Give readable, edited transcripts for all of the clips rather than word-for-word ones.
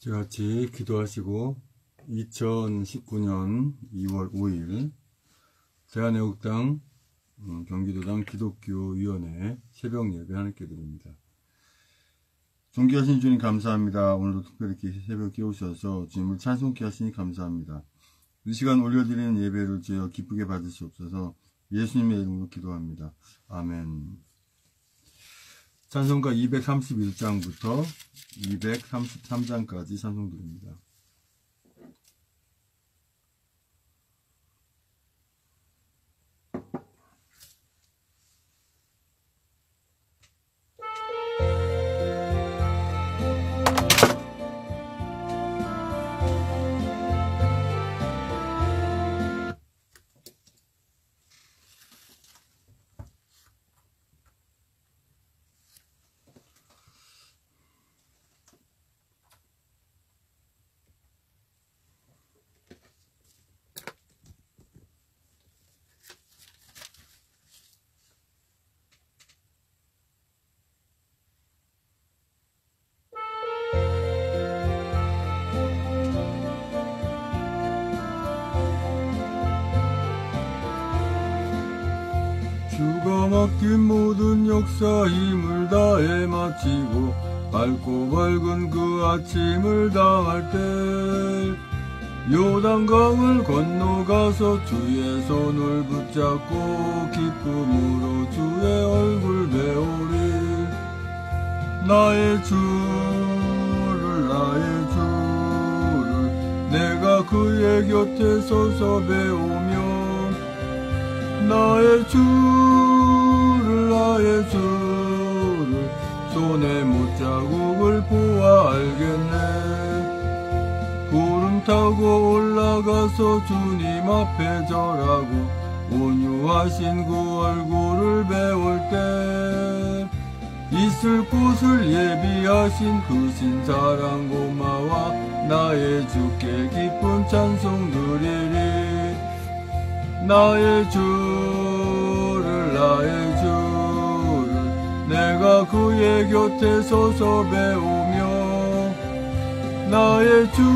자, 같이 기도하시고 2019년 2월 5일 대한애국당 경기도당 기독교위원회 새벽 예배 하나님께 드립니다. 존귀하신 주님 감사합니다. 오늘도 특별히 이렇게 새벽 깨우셔서 주님을 찬송케 하시니 감사합니다. 이 시간 올려드리는 예배를 주여 기쁘게 받으시옵소서. 예수님의 이름으로 기도합니다. 아멘. 찬송가 231장부터 233장까지 찬송드립니다. 주가 맡긴 모든 역사 힘을 다해 마치고 밝고 밝은 그 아침을 당할 때 요단강을 건너가서 주의 손을 붙잡고 기쁨으로 주의 얼굴 배우리. 나의 주를 내가 그의 곁에 서서 배우며 나의 주를 손에 못자국을 보아 알겠네. 구름 타고 올라가서 주님 앞에 절하고 온유하신 그 얼굴을 배울 때 있을 곳을 예비하신 그 신사랑 고마워 나의 주께 기쁜 찬송 드리리. 나의 주를 내가 그의 곁에 서서 배우며 나의 주를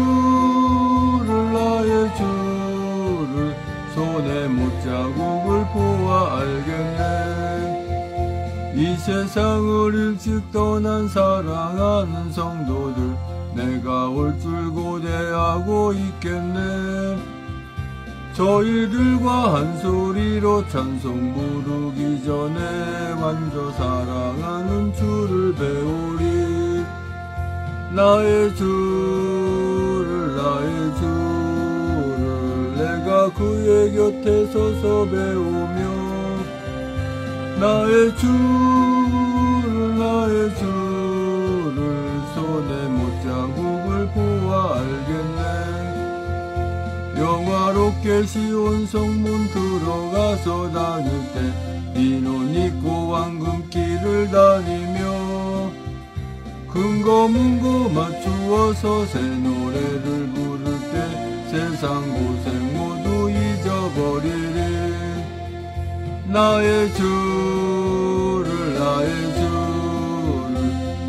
손에 못자국을 보아 알겠네. 이 세상을 일찍 떠난 사랑하는 성도들 내가 올 줄 고대하고 있겠네. 저희들과 한 소리로 찬송 부르기 전에 완전 사랑하는 주를 배우리. 나의 주를 내가 그의 곁에 서서 배우며 나의 주를 손에 못자국을 보아 알겠네. 영화롭게 시온 성문 들어가서 다닐 때 비논 있고 황금길을 다니며 금고 문고 맞추어서 새 노래를 부를 때 세상 고생 모두 잊어버리리. 나의 주를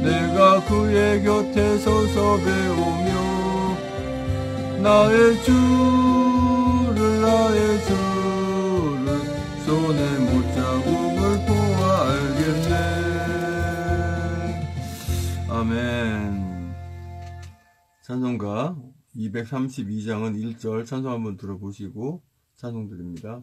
내가 그의 곁에 서서 배우며 나의 주를 손에 못자국을 보아 알겠네. 아멘. 찬송가 232장은 1절 찬송 한번 들어보시고 찬송 드립니다.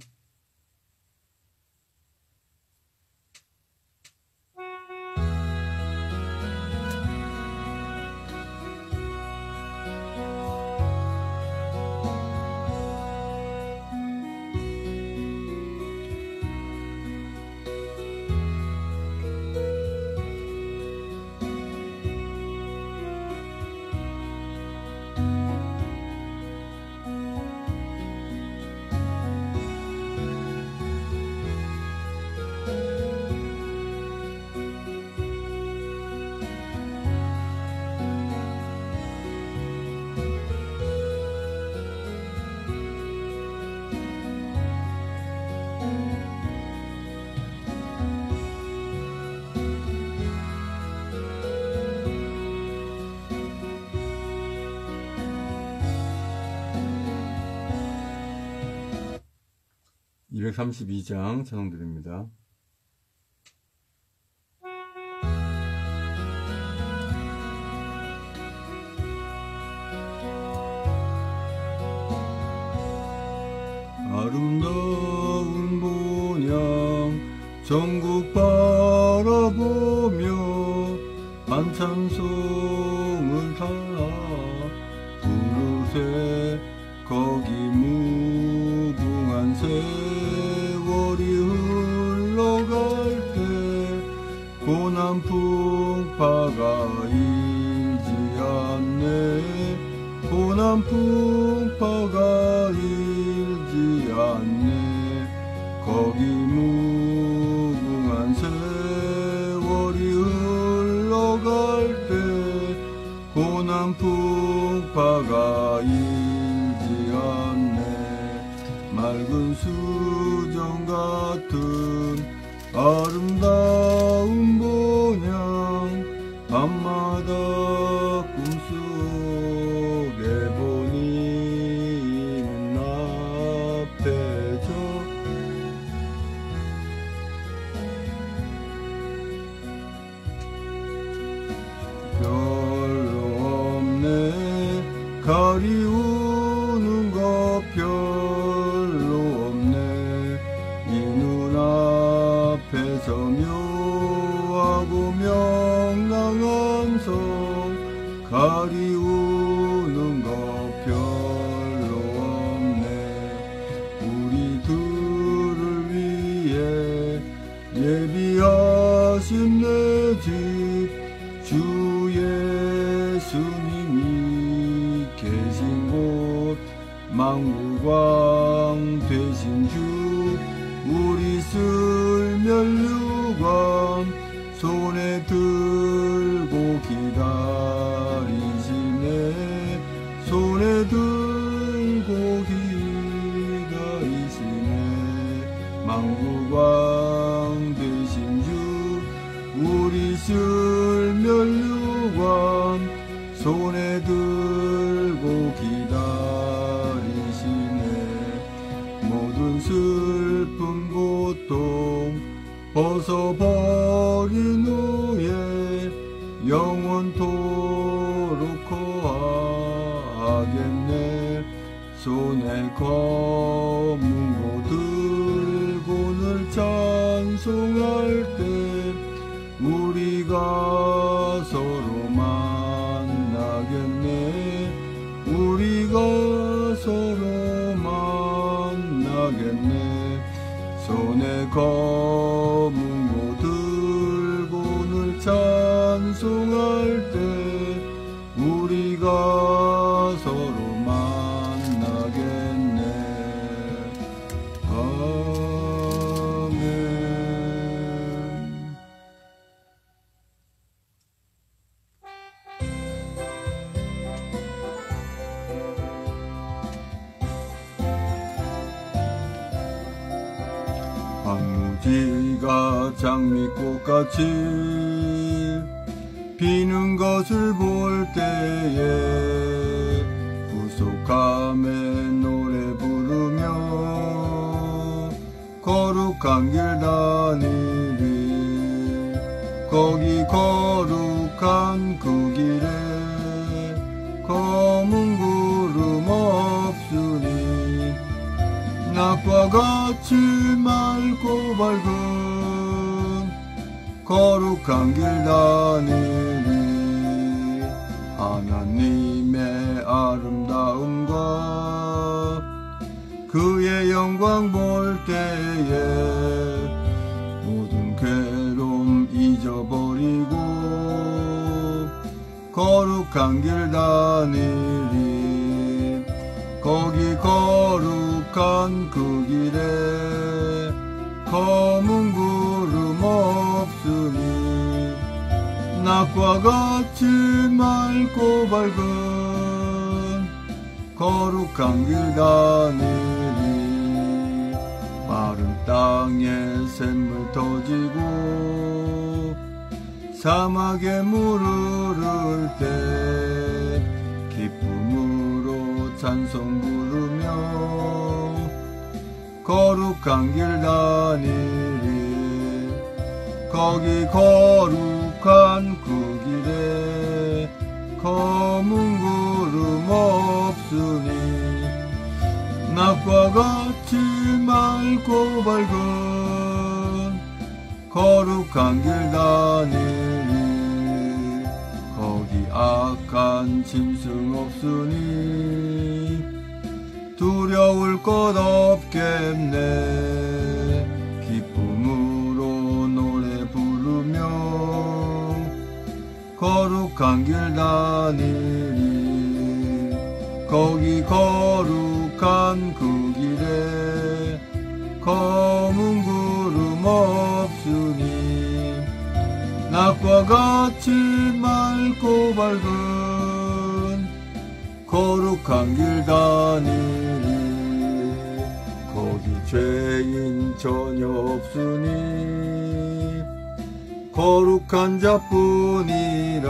232장 찬송드립니다. 아름다운 본향 전국 바라보며 반찬송을 달아 부르세. 거기 무궁한 세월이 흘러갈 때 고난 풍파가 일지 않네. 고난 풍파가 일지 않네. 거기 무궁한 세월이 흘러갈 때 고난 풍파가 일지 않네. 맑은 수정 같은 아름다운 본향 밤마다 꿈속에 보니는 앞에서 별로 없네. 가리우는 것 별로 없네. 이 눈앞에서 묘하고 명랑한 성 가리우는 것 별로 없네. 우리들을 위해 예비하신 내 집 주 예수님이 계신 곳 만국왕 되신 주 우리 쓸면류관 손에 들고 기다리시네. 손에 들고 기다리시네. 만국왕 되신 주 우리 쓸면류관 손에 들고 기다리시네. 모든 슬픔 고통 벗어버린 후에 영원토록 거하겠네. 손에 검은고 들고늘 찬송할 때 우리가 서로 만나겠네. 우리가 서로 만나겠네. 손에 검은고 들고늘 찬송할 때 우리가 서로 만나겠네. 아멘. 황무지가 장미꽃같이 피는 것을 볼 때에 구속함에 노래 부르며 거룩한 길 다니리. 거기 거룩한 그 길에 검은 구름 없으니 낮과 같이 맑고 밝은 거룩한 길 다니리. 하나님의 아름다움과 그의 영광 볼 때에 모든 괴로움 잊어버리고 거룩한 길 다니리. 거기 거룩한 그 길에 검은 구름 없으니 낮과 같이 맑고 밝은 거룩한 길 다니리. 마른 땅에 샘물 터지고 사막에 물 흐를 때 기쁨으로 찬송 부르며 거룩한 길 다니리. 거기 거룩한 그 길에 검은 구름 없으니 낮과 같이 맑고 밝은 거룩한 길 다니리. 거기 악한 짐승 없으니 두려울 것 없겠네. 기쁨으로 노래 부르며 거룩한 길 다니리. 거기 거룩한 그 길에 검은 구름 없으니 낮과 같이 맑고 밝은 거룩한 길 다니리. 거기 죄인 전혀 없으니 거룩한 자뿐이라.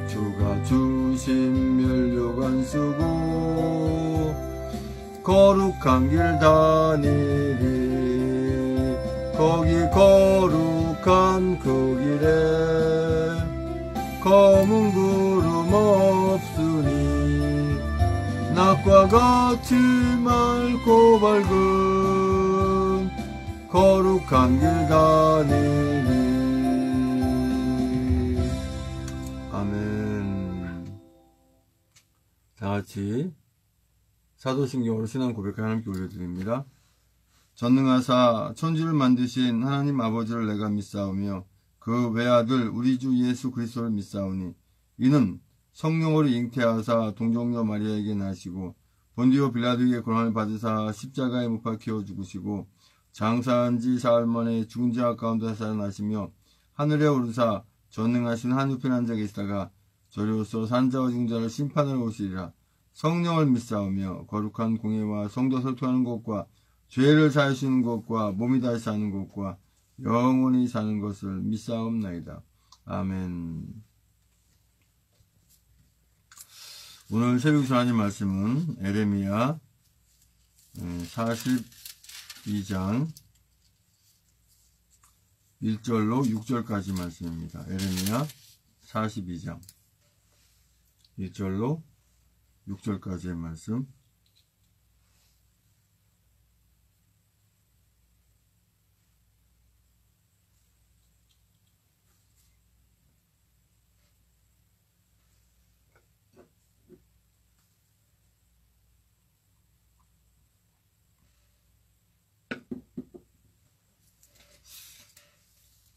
주가 주신 면류관 쓰고 거룩한 길 다니리. 거기 거룩한 그 길에 검은 구름 없으니 낮과 같이 맑고 밝은 거룩한 길 다니리. 아멘. 다같이 사도신경으로 신앙 고백 하나님께 올려드립니다. 전능하사 천지를 만드신 하나님 아버지를 내가 믿사오며 그 외아들 우리 주 예수 그리스도를 믿사오니 이는 성령으로 잉태하사 동정녀 마리아에게 나시고 본디오 빌라도에게 고난을 받으사 십자가에 못 박혀 죽으시고 장사한 지 사흘 만에 죽은 자 가운데 살아나시며 하늘에 오르사 전능하신 한우편 앉아 계시다가 저리로서 산자와 중자를 심판하러 오시리라. 성령을 믿사오며 거룩한 공예와 성도 설교하는 것과 죄를 사하시는 것과 몸이 다시 사는 것과 영원히 사는 것을 믿사옵나이다. 아멘. 오늘 새벽 하나님 말씀은 에레미야 42장 1절로 6절까지 말씀입니다. 에레미야 42장 1절로 6절까지의 말씀.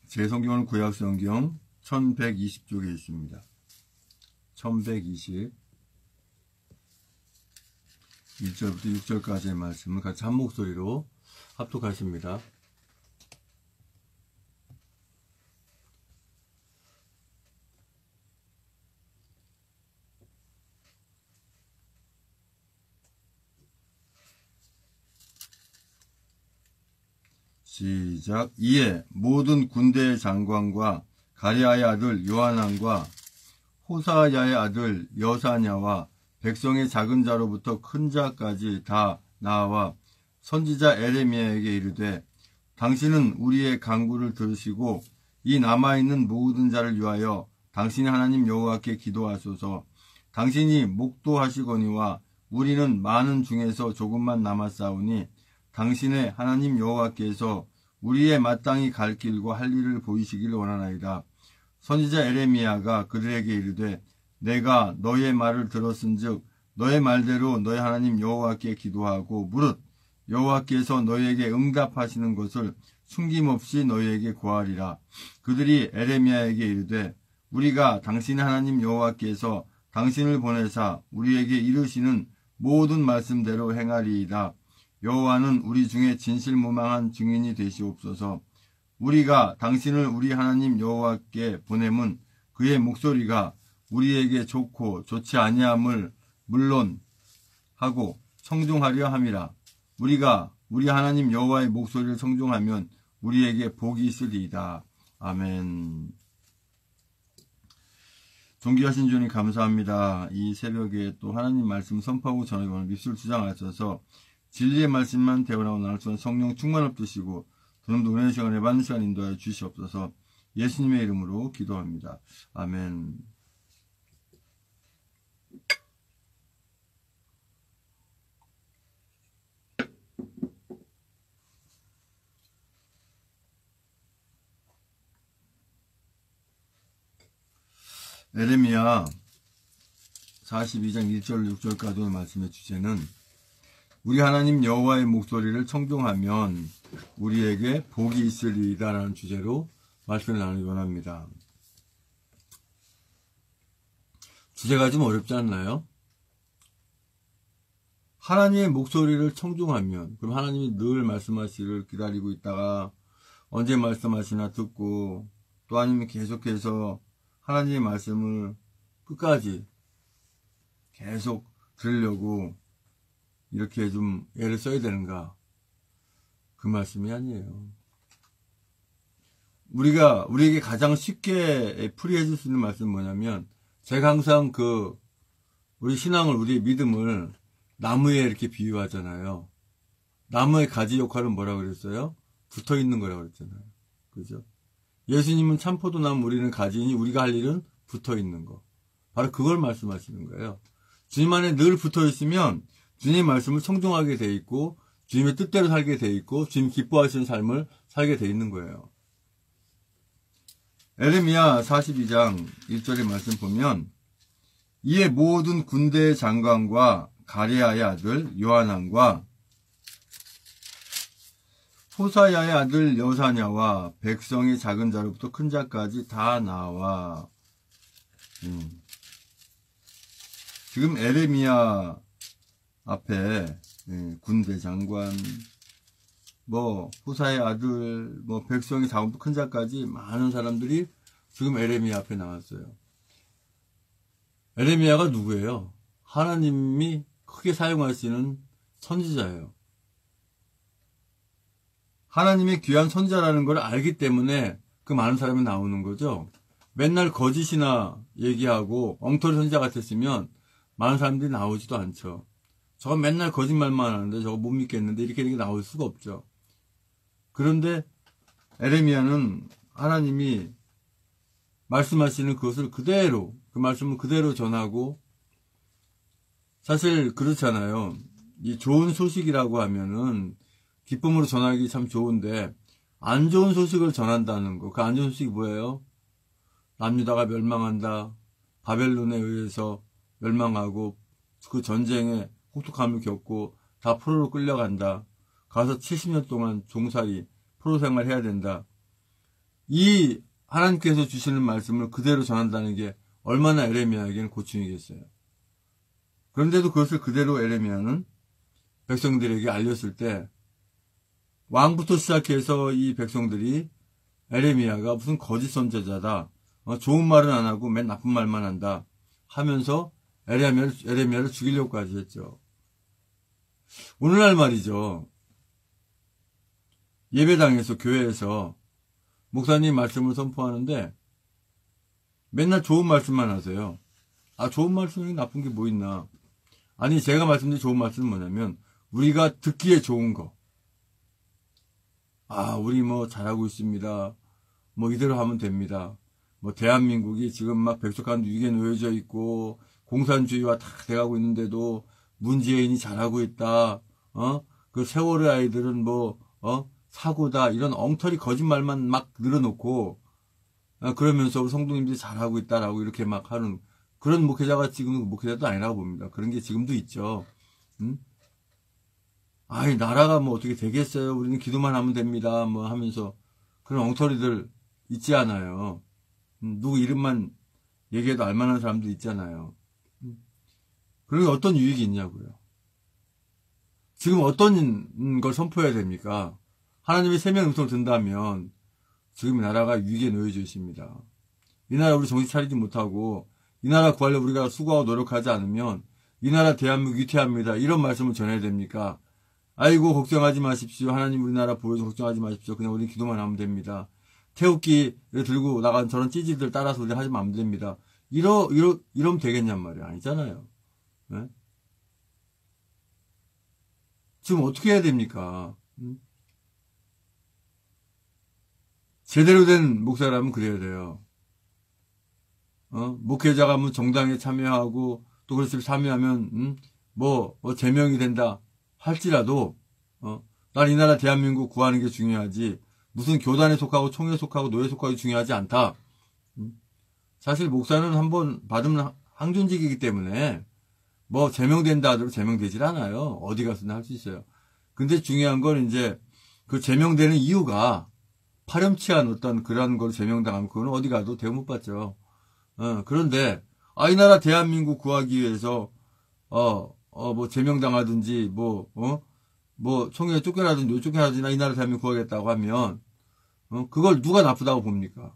제 성경은 구약성경 1120쪽에 있습니다. 1120 1절부터 6절까지의 말씀을 같이 한 목소리로 합독하십니다. 시작. 이에 모든 군대의 장관과 가랴의 아들 요하난과 호사야의 아들 여사냐와 백성의 작은 자로부터 큰 자까지 다 나와 선지자 에레미야에게 이르되 당신은 우리의 간구를 들으시고 이 남아있는 모든 자를 위하여 당신의 하나님 여호와께 기도하소서. 당신이 목도하시거니와 우리는 많은 중에서 조금만 남았사오니 당신의 하나님 여호와께서 우리의 마땅히 갈 길과 할 일을 보이시길 원하나이다. 선지자 에레미야가 그들에게 이르되 내가 너의 말을 들었은즉 너의 말대로 너의 하나님 여호와께 기도하고 무릇 여호와께서 너희에게 응답하시는 것을 숨김없이 너희에게 구하리라. 그들이 에레미야에게 이르되 우리가 당신의 하나님 여호와께서 당신을 보내사 우리에게 이르시는 모든 말씀대로 행하리이다. 여호와는 우리 중에 진실무망한 증인이 되시옵소서. 우리가 당신을 우리 하나님 여호와께 보냄은 그의 목소리가 우리에게 좋고 좋지 아니함을 물론 하고 청종하려 함이라. 우리가 우리 하나님 여호와의 목소리를 청종하면 우리에게 복이 있으리이다. 아멘. 존귀하신 주님 감사합니다. 이 새벽에 또 하나님 말씀 선포하고 전하고 밉술 주장하셔서 진리의 말씀만 대원하고 나눌 수 있는 성령 충만을 주시고 더욱더 은혜의 시간에 받는 시간 인도하여 주시옵소서. 예수님의 이름으로 기도합니다. 아멘. 에레미야 42장 1절 6절까지의 말씀의 주제는 우리 하나님 여호와의 목소리를 청종하면 우리에게 복이 있으리이다 라는 주제로 말씀을 나누기 원합니다. 주제가 좀 어렵지 않나요? 하나님의 목소리를 청종하면, 그럼 하나님이 늘 말씀하시기를 기다리고 있다가 언제 말씀하시나 듣고, 또 아니면 계속해서 하나님의 말씀을 끝까지 계속 들으려고 이렇게 좀 애를 써야 되는가? 그 말씀이 아니에요. 우리에게 가장 쉽게 풀이해 줄 수 있는 말씀은 뭐냐면, 제가 항상 우리 신앙을, 우리의 믿음을 나무에 이렇게 비유하잖아요. 나무의 가지 역할은 뭐라고 그랬어요? 붙어 있는 거라고 그랬잖아요. 그죠? 예수님은 참포도나무, 우리는 가지니 우리가 할 일은 붙어 있는 거. 바로 그걸 말씀하시는 거예요. 주님 안에 늘 붙어 있으면 주님의 말씀을 청종하게 돼 있고, 주님의 뜻대로 살게 돼 있고, 주님 기뻐하시는 삶을 살게 돼 있는 거예요. 에레미야 42장 1절의 말씀 보면, 이에 모든 군대의 장관과 가레야의 아들 요하난과 호사야의 아들 여사냐와 백성의 작은 자로부터 큰 자까지 다 나와. 지금 에레미야 앞에 군대 장관, 호사의 아들, 백성의 작은부터 큰 자까지 많은 사람들이 지금 에레미야 앞에 나왔어요. 에레미야가 누구예요? 하나님이 크게 사용하시는 선지자예요. 하나님의 귀한 선지자라는 걸 알기 때문에 그 많은 사람이 나오는 거죠. 맨날 거짓이나 얘기하고 엉터리 선지자 같았으면 많은 사람들이 나오지도 않죠. 저거 맨날 거짓말만 하는데 저거 못 믿겠는데 이렇게 나올 수가 없죠. 그런데 에레미야는 하나님이 말씀하시는 그것을 그대로, 그 말씀을 그대로 전하고, 사실 그렇잖아요. 이 좋은 소식이라고 하면은 기쁨으로 전하기 참 좋은데, 안 좋은 소식을 전한다는 거, 그 안 좋은 소식이 뭐예요? 남유다가 멸망한다, 바벨론에 의해서 멸망하고 그 전쟁에 혹독함을 겪고 다 포로로 끌려간다, 가서 70년 동안 종살이 포로 생활해야 된다. 이 하나님께서 주시는 말씀을 그대로 전한다는 게 얼마나 에레미야에게는 고충이겠어요. 그런데도 그것을 그대로 에레미야는 백성들에게 알렸을 때, 왕부터 시작해서 이 백성들이 에레미야가 무슨 거짓 선지자다, 좋은 말은 안 하고 맨 나쁜 말만 한다 하면서 에레미야를 죽이려고까지 했죠. 오늘날 말이죠. 예배당에서, 교회에서 목사님 말씀을 선포하는데 맨날 좋은 말씀만 하세요. 좋은 말씀이 나쁜 게 뭐 있나? 아니, 제가 말씀드린 좋은 말씀은 뭐냐면, 우리가 듣기에 좋은 거. 우리 잘하고 있습니다. 이대로 하면 됩니다. 대한민국이 지금 막 백석한 위기에 놓여져 있고, 공산주의와 다 돼가고 있는데도 문재인이 잘하고 있다. 그 세월의 아이들은 사고다. 이런 엉터리 거짓말만 막 늘어놓고, 그러면서 우리 성도님들이 잘하고 있다라고 이렇게 막 하는 그런 목회자가 지금 목회자도 아니라고 봅니다. 그런 게 지금도 있죠. 나라가 어떻게 되겠어요? 우리는 기도만 하면 됩니다. 하면서 그런 엉터리들 있지 않아요. 누구 이름만 얘기해도 알만한 사람도 있잖아요. 그러게 어떤 유익이 있냐고요. 지금 어떤 걸 선포해야 됩니까? 하나님의 생명의 음성을 듣는다면 지금 이 나라가 위기에 놓여져 있습니다. 이 나라 우리 정신 차리지 못하고 이 나라 구하려고 우리가 수고하고 노력하지 않으면 이 나라 대한민국 위태합니다. 이런 말씀을 전해야 됩니까? 아이고 걱정하지 마십시오. 하나님 우리나라 보여서 걱정하지 마십시오. 그냥 우리 기도만 하면 됩니다. 태극기를 들고 나간 저런 찌질들 따라서 우리 하지 안 됩니다. 이러면 되겠냔 말이야. 아니잖아요. 네? 지금 어떻게 해야 됩니까? 제대로 된 목사라면 그래야 돼요. 목회자가 뭐 정당에 참여하고 또 그렇지 참여하면 제명이 된다 할지라도 난 이 나라 대한민국 구하는 게 중요하지 무슨 교단에 속하고 총회에 속하고 노예에 속하고 중요하지 않다. 사실 목사는 한번 받으면 항존직이기 때문에 뭐 제명된다 하더라도 제명되질 않아요. 어디 가서나 할 수 있어요. 근데 중요한 건 이제 그 제명되는 이유가 파렴치한 어떤 그런 걸 제명당하면 그건 어디 가도 대우 못 받죠. 그런데 이 나라 대한민국 구하기 위해서 뭐 제명당하든지 뭐 총회에 쫓겨나든지 요 쫓겨나든지 이 나라 대한민국 구하겠다고 하면 그걸 누가 나쁘다고 봅니까?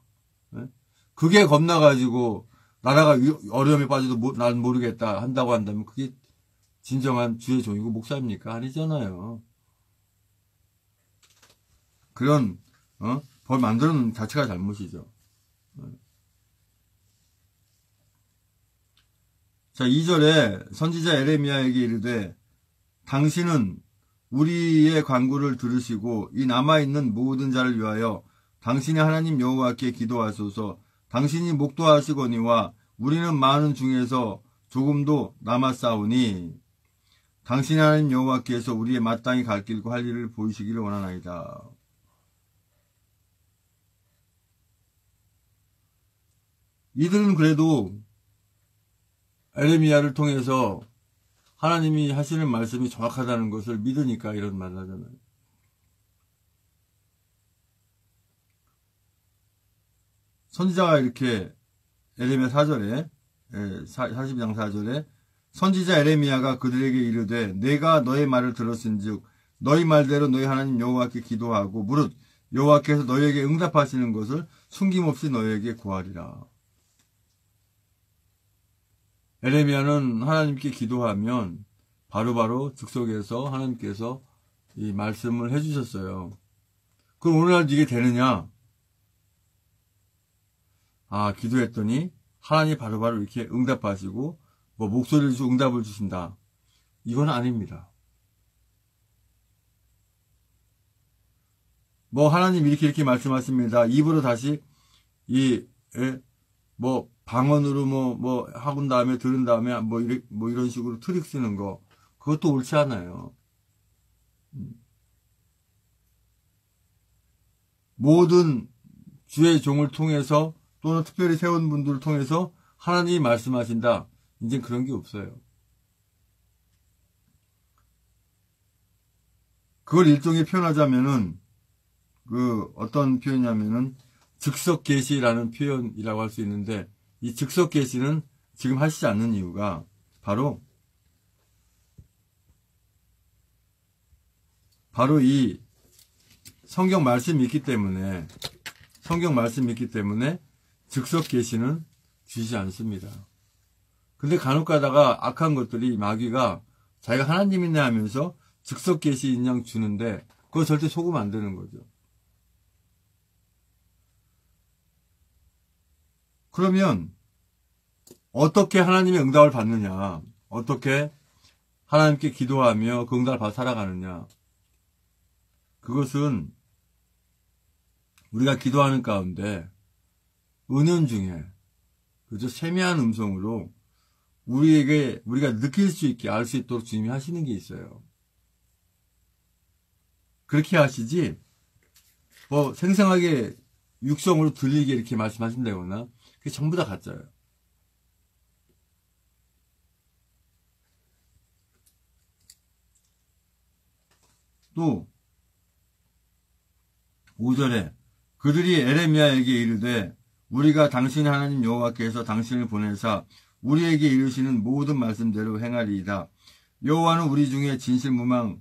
그게 겁나가지고 나라가 어려움에 빠져도 난 모르겠다 한다고 한다면 그게 진정한 주의 종이고 목사입니까? 아니잖아요. 그런 벌 만드는 자체가 잘못이죠. 자, 2절에 선지자 에레미야에게 이르되 당신은 우리의 간구를 들으시고 이 남아있는 모든 자를 위하여 당신의 하나님 여호와께 기도하소서. 당신이 목도하시거니와 우리는 많은 중에서 조금도 남았사오니 당신의 하나님 여호와께서 우리의 마땅히 갈 길과 할 일을 보이시기를 원하나이다. 이들은 그래도 에레미야를 통해서 하나님이 하시는 말씀이 정확하다는 것을 믿으니까 이런 말을 하잖아요. 선지자가 이렇게 에레미야 4절에 42장 4절에 선지자 에레미야가 그들에게 이르되 내가 너의 말을 들었은즉 너희 말대로 너희 하나님 여호와께 기도하고 무릇 여호와께서 너희에게 응답하시는 것을 숨김없이 너희에게 구하리라. 에레미야는 하나님께 기도하면 바로바로 즉석에서 하나님께서 이 말씀을 해주셨어요. 그럼 오늘날 이게 되느냐? 기도했더니 하나님이 바로바로 이렇게 응답하시고 뭐 목소리를 주고 응답을 주신다. 이건 아닙니다. 뭐 하나님 이렇게 말씀하십니다. 입으로 다시 방언으로 뭐 하고 다음에 들은 다음에 뭐 이런 식으로 트릭 쓰는 거 그것도 옳지 않아요. 모든 주의 종을 통해서 또는 특별히 세운 분들을 통해서 하나님이 말씀하신다. 이제 그런 게 없어요. 그걸 일종의 표현하자면은 어떤 표현이냐면은 즉석 계시라는 표현이라고 할 수 있는데 이 즉석 계시는 지금 하시지 않는 이유가 바로 이 성경 말씀이 있기 때문에 즉석 계시는 주시지 않습니다. 근데 간혹 가다가 악한 것들이 마귀가 자기가 하나님이네 하면서 즉석 계시 인양 주는데 그거 절대 속으면 안 되는 거죠. 그러면 어떻게 하나님의 응답을 받느냐? 어떻게 하나님께 기도하며 그 응답을 받아 살아가느냐? 그것은 우리가 기도하는 가운데 은연 중에 그저 세미한 음성으로 우리가 느낄 수 있게 알 수 있도록 주님이 하시는 게 있어요. 그렇게 하시지 뭐 생생하게 육성으로 들리게 이렇게 말씀하신다거나 그게 전부 다 가짜예요. 또 5절에 그들이 에레미야에게 이르되 우리가 당신 하나님 여호와께서 당신을 보내사 우리에게 이르시는 모든 말씀대로 행하리이다. 여호와는 우리 중에 진실무망한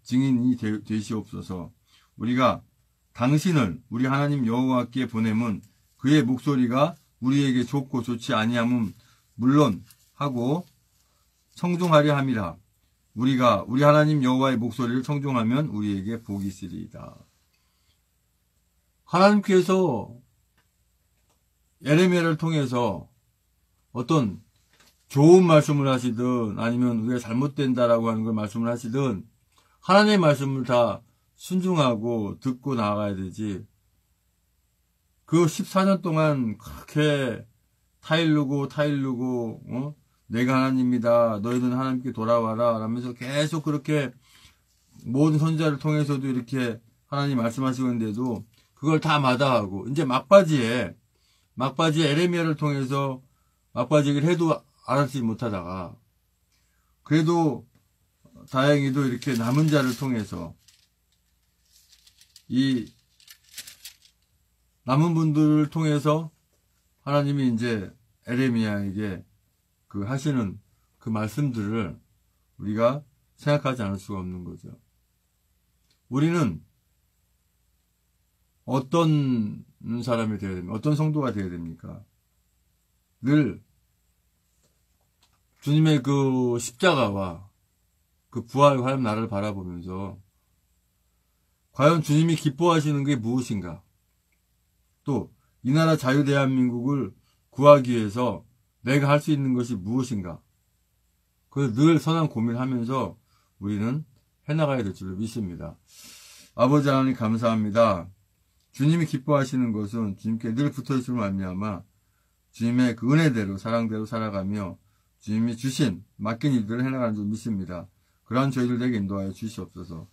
증인이 되시옵소서. 우리가 당신을 우리 하나님 여호와께 보내면 그의 목소리가 우리에게 좋고 좋지 아니함은 물론 하고 청종하려 함이라. 우리가 우리 하나님 여호와의 목소리를 청종하면 우리에게 복이 있으리이다. 하나님께서 에레미야를 통해서 어떤 좋은 말씀을 하시든 아니면 우리가 잘못된다라고 하는 걸 말씀을 하시든 하나님의 말씀을 다 순종하고 듣고 나아가야 되지. 그 14년 동안 그렇게 타일르고 내가 하나님이다, 너희는 하나님께 돌아와라 라면서 계속 그렇게 모든 선지자를 통해서도 이렇게 하나님 말씀하시고 있는데도 그걸 다 마다하고 이제 막바지에 에레미야를 통해서 막바지 얘기를 해도 알아듣지 못하다가 그래도 다행히도 이렇게 남은 자를 통해서 이 남은 분들을 통해서 하나님이 이제 에레미야에게 그 하시는 그 말씀들을 우리가 생각하지 않을 수가 없는 거죠. 우리는 어떤 사람이 되어야 됩니까? 어떤 성도가 되어야 됩니까? 늘 주님의 그 십자가와 그 부활과 하나님 나라를 바라보면서 과연 주님이 기뻐하시는 게 무엇인가? 또 이 나라 자유 대한민국을 구하기 위해서 내가 할 수 있는 것이 무엇인가? 그걸 늘 선한 고민하면서 우리는 해나가야 될 줄로 믿습니다. 아버지 하나님 감사합니다. 주님이 기뻐하시는 것은 주님께 늘 붙어있음을 말미암아 주님의 그 은혜대로 사랑대로 살아가며 주님이 주신 맡긴 일들을 해나가는 줄 믿습니다. 그러한 저희들에게 인도하여 주시옵소서.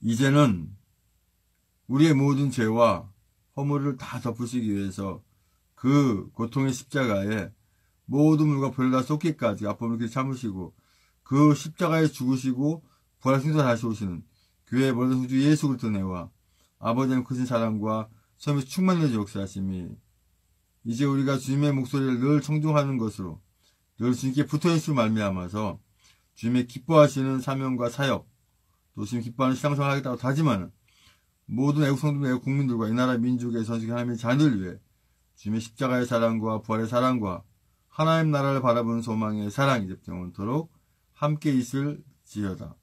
이제는 우리의 모든 죄와 허물을 다 덮으시기 위해서 그 고통의 십자가에 모든 물과 벌을 다 쏟기까지 아픔을 이렇게 참으시고 그 십자가에 죽으시고 부활 승천하시 오시는 교회의 모든 성주 예수 그리스도 내와 아버지의 크신 사랑과 섬이 충만히 역사하심이 이제 우리가 주님의 목소리를 늘 청중하는 것으로 늘 주님께 붙어있을 말미암아서 주님의 기뻐하시는 사명과 사역 또 주님 기뻐하는 신앙생활을 하겠다고 다짐하는 모든 애국 성도들, 애국 국민들과 이 나라 민족의 선식의 하나님의 자녀를 위해 주님의 십자가의 사랑과 부활의 사랑과 하나님 나라를 바라보는 소망의 사랑이 이제 영원토록 함께 있을지어다.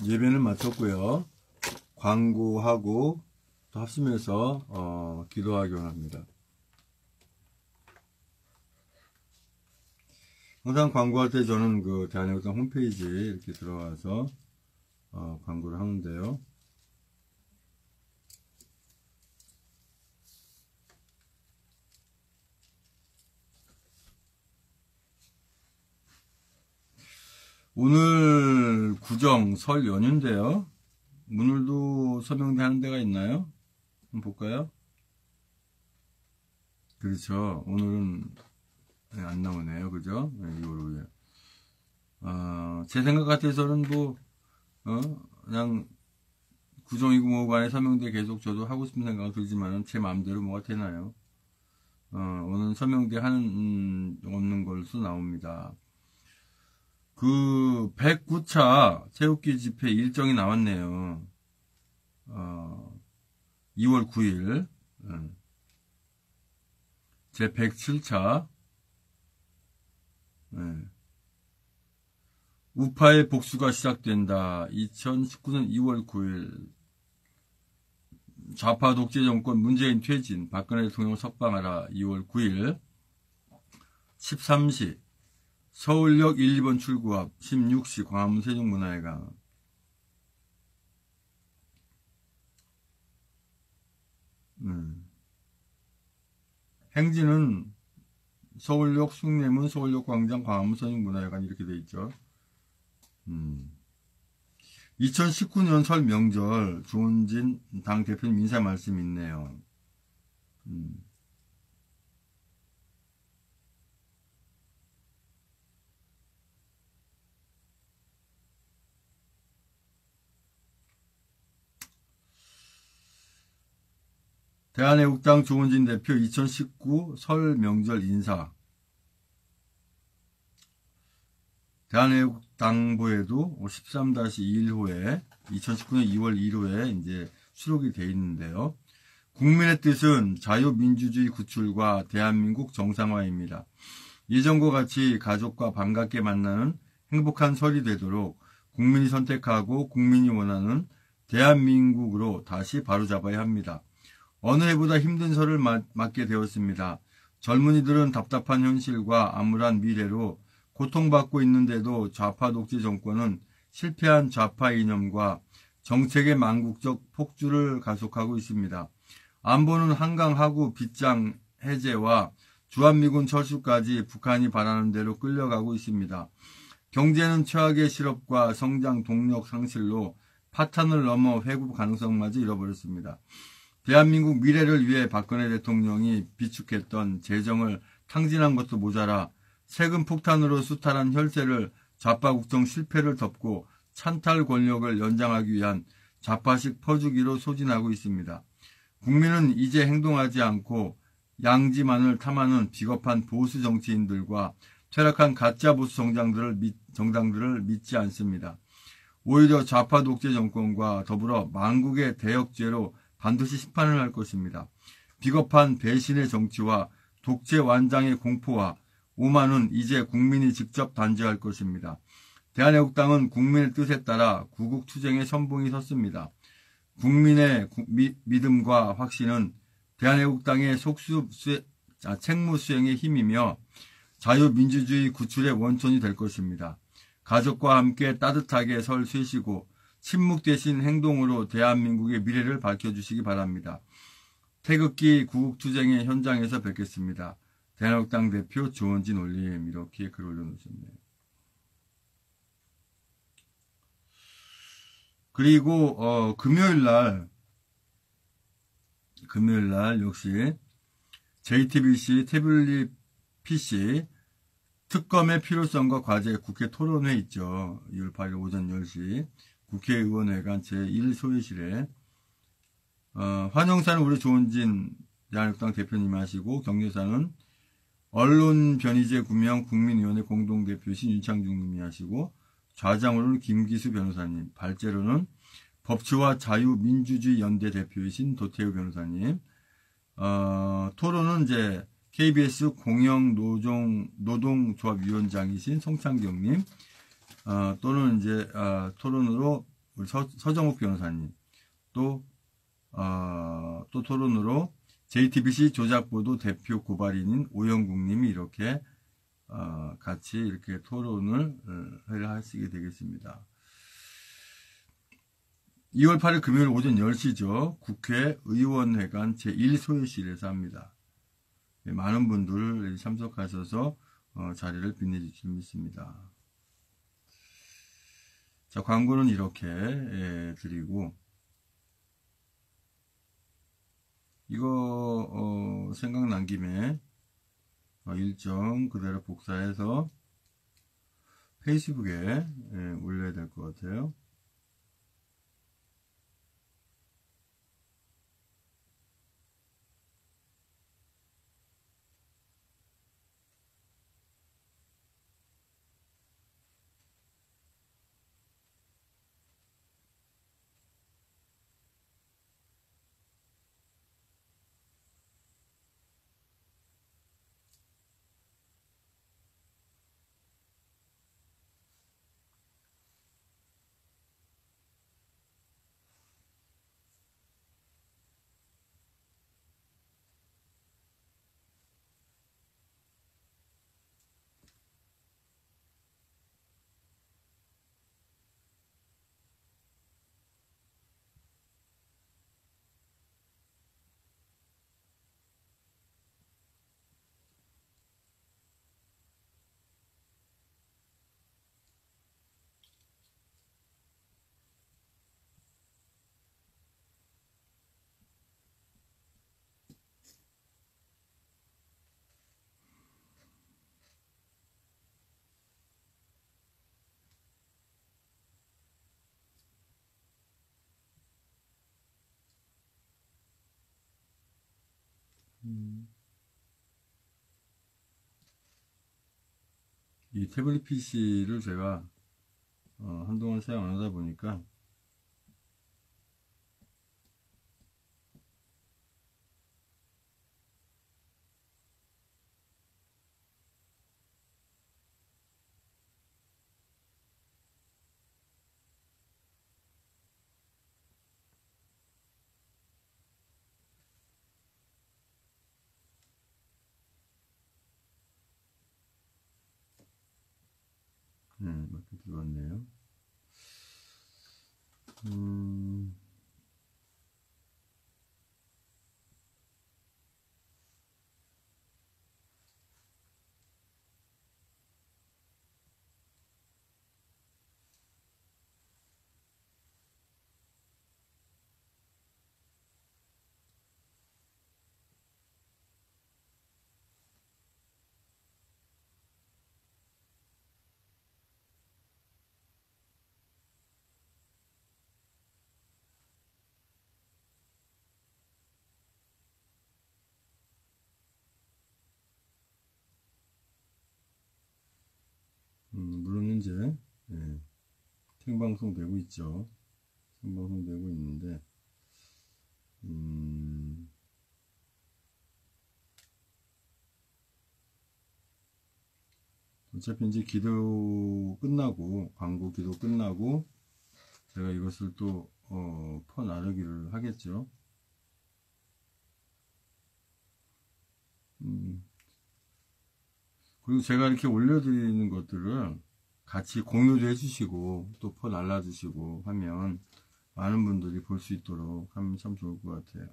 예배는 마쳤고요. 광고하고 또 합심해서 기도하기 원합니다. 항상 광고할 때 저는 그 대한애국당 홈페이지에 이렇게 들어와서 광고를 하는데요. 오늘 구정 설 연휴인데요. 오늘도 서명대 하는 데가 있나요? 한번 볼까요? 그렇죠. 오늘은 안 나오네요. 그죠? 네, 2월 5일. 제 생각 같아서는 그냥 구정이고 뭐고 간에 서명대 계속 저도 하고 싶은 생각은 들지만은 제 마음대로 뭐가 되나요? 오늘 서명대 하는 없는 걸수 나옵니다. 그 109차 체육기 집회 일정이 나왔네요. 2월 9일 제 107차 우파의 복수가 시작된다. 2019년 2월 9일 좌파 독재 정권 문재인 퇴진 박근혜 대통령 석방하라. 2월 9일 13시 서울역 1, 2번 출구 앞 16시 광화문 세종문화회관 행진은 서울역 숭례문 서울역 광장 광화문 세종문화회관 이렇게 돼 있죠. 2019년 설 명절 조은진 당대표님 인사 말씀이 있네요. 대한애국당 조은진 대표 2019 설 명절 인사. 대한애국당부에도 13-21호에 2019년 2월 1호에 이제 수록이 돼 있는데요. 국민의 뜻은 자유민주주의 구출과 대한민국 정상화입니다. 예전과 같이 가족과 반갑게 만나는 행복한 설이 되도록 국민이 선택하고 국민이 원하는 대한민국으로 다시 바로잡아야 합니다. 어느 해보다 힘든 설을 맞게 되었습니다. 젊은이들은 답답한 현실과 암울한 미래로 고통받고 있는데도 좌파 독재 정권은 실패한 좌파 이념과 정책의 망국적 폭주를 가속하고 있습니다. 안보는 한강 하구 빗장 해제와 주한미군 철수까지 북한이 바라는 대로 끌려가고 있습니다. 경제는 최악의 실업과 성장 동력 상실로 파탄을 넘어 회복 가능성마저 잃어버렸습니다. 대한민국 미래를 위해 박근혜 대통령이 비축했던 재정을 탕진한 것도 모자라 세금 폭탄으로 수탈한 혈세를 좌파 국정 실패를 덮고 찬탈 권력을 연장하기 위한 좌파식 퍼주기로 소진하고 있습니다. 국민은 이제 행동하지 않고 양지만을 탐하는 비겁한 보수 정치인들과 퇴락한 가짜 보수 정당들을 믿지 않습니다. 오히려 좌파 독재 정권과 더불어 망국의 대역죄로 반드시 심판을 할 것입니다. 비겁한 배신의 정치와 독재 완장의 공포와 오만은 이제 국민이 직접 단죄할 것입니다. 대한애국당은 국민의 뜻에 따라 구국투쟁의 선봉이 섰습니다. 국민의 믿음과 확신은 대한애국당의 책무 수행의 힘이며 자유민주주의 구출의 원천이 될 것입니다. 가족과 함께 따뜻하게 설 쇠시고 침묵 대신 행동으로 대한민국의 미래를 밝혀주시기 바랍니다. 태극기 구국투쟁의 현장에서 뵙겠습니다. 대한애국당 대표 조은진 올림 이렇게 글 올려놓으셨네요. 그리고 금요일날 역시 JTBC 태블릿 PC 특검의 필요성과 과제 국회 토론회 있죠. 2월 8일 오전 10시 국회의원회관 제1소위실에 환영사는 우리 조은진 대한애국당 대표님이 하시고 경례사는 언론변희재 구명 국민위원회 공동대표이신 윤창중 님이 하시고 좌장으로는 김기수 변호사님, 발제로는 법치와 자유민주주의 연대 대표이신 도태우 변호사님, 토론은 이제 KBS 공영노동조합위원장이신 송창경님, 또는 이제 토론으로 우리 서정욱 변호사님, 또 토론으로 JTBC 조작보도 대표 고발인인 오영국님이 이렇게 같이 이렇게 토론을 하시게 되겠습니다. 2월 8일 금요일 오전 10시죠. 국회의원회관 제1소위실에서 합니다. 많은 분들 참석하셔서 자리를 빛내주실 믿습니다. 자, 광고는 이렇게 드리고 이거 생각난 김에 일정 그대로 복사해서 페이스북에 올려야 될 것 같아요. 이 태블릿 PC를 제가 한동안 사용 안 하다 보니까 맞게 들어왔네요. 물론 이제 생방송 되고 있죠. 생방송 되고 있는데 어차피 이제 기도 끝나고 광고 기도 끝나고 제가 이것을 또 퍼나르기를 하겠죠. 그리고 제가 이렇게 올려드리는 것들을 같이 공유도 해주시고 또 퍼날라주시고 하면 많은 분들이 볼 수 있도록 하면 참 좋을 것 같아요.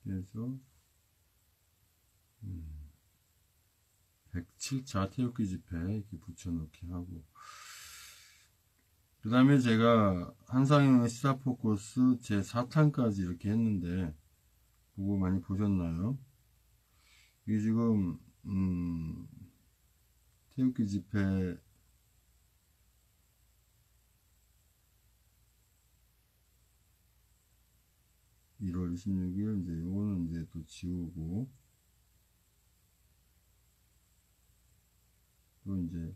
그래서 107차 태극기 집회 이렇게 붙여넣기 하고, 그 다음에 제가 한상영의 시사포커스 제4탄까지 이렇게 했는데 그거 많이 보셨나요? 이게 지금 태극기 집회 1월 26일 이제 요거는 이제 또 지우고 또 이제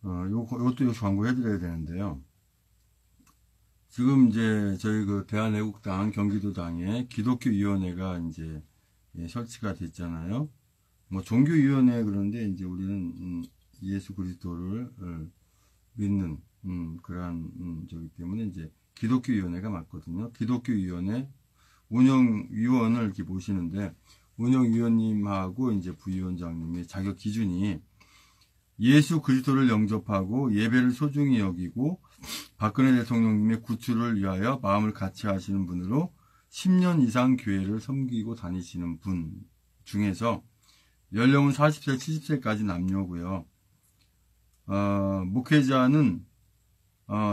요것도 광고 해드려야 되는데요. 지금 이제 저희 그 대한애국당 경기도당에 기독교위원회가 이제 설치가 됐잖아요. 뭐 종교위원회 그런데 이제 우리는 예수 그리스도를 믿는 그러한 저기 때문에 이제 기독교위원회가 맞거든요. 기독교위원회 운영위원을 이렇게 모시는데 운영위원님하고 이제 부위원장님의 자격 기준이 예수 그리스도를 영접하고 예배를 소중히 여기고 박근혜 대통령님의 구출을 위하여 마음을 같이 하시는 분으로 10년 이상 교회를 섬기고 다니시는 분 중에서 연령은 40세, 70세까지 남녀고요. 목회자는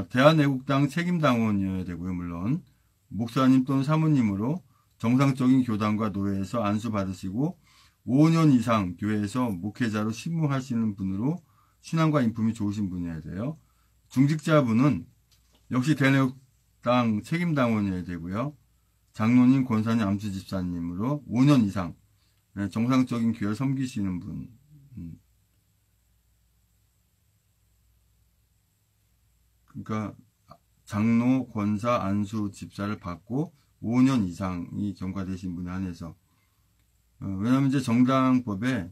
대한애국당 책임당원이어야 되고요. 물론 목사님 또는 사모님으로 정상적인 교단과 노예에서 안수받으시고 5년 이상 교회에서 목회자로 신무하시는 분으로 신앙과 인품이 좋으신 분이어야 돼요. 중직자분은 역시 대한애국당 책임당원이어야 되고요. 장로님, 권사님, 암수집사님으로 5년 이상 정상적인 교회를 섬기시는 분 그러니까 장로, 권사, 안수, 집사를 받고 5년 이상이 경과되신 분에 한해서 왜냐하면 이제 정당법에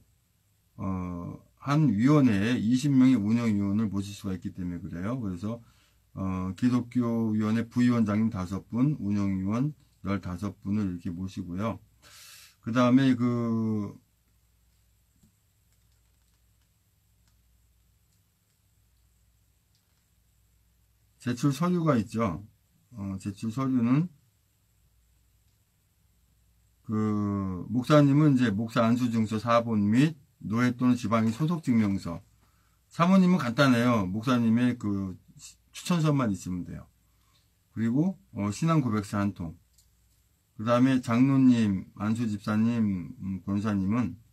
한 위원회에 20명의 운영위원을 모실 수가 있기 때문에 그래요. 그래서 기독교위원회 부위원장님 5분, 운영위원 15분을 이렇게 모시고요. 그 다음에 제출 서류가 있죠. 제출 서류는 목사님은 이제 목사 안수증서 4본 및 노회 또는 지방인 소속증명서. 사모님은 간단해요. 목사님의 추천서만 있으면 돼요. 그리고 신앙 고백서 1통. 그 다음에 장로님, 안수집사님, 권사님은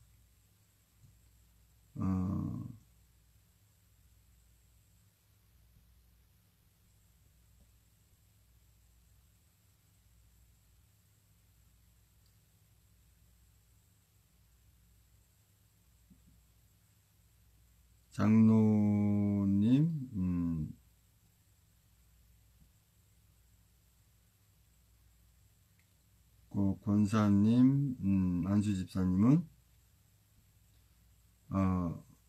장로님, 권사님, 안수집사님은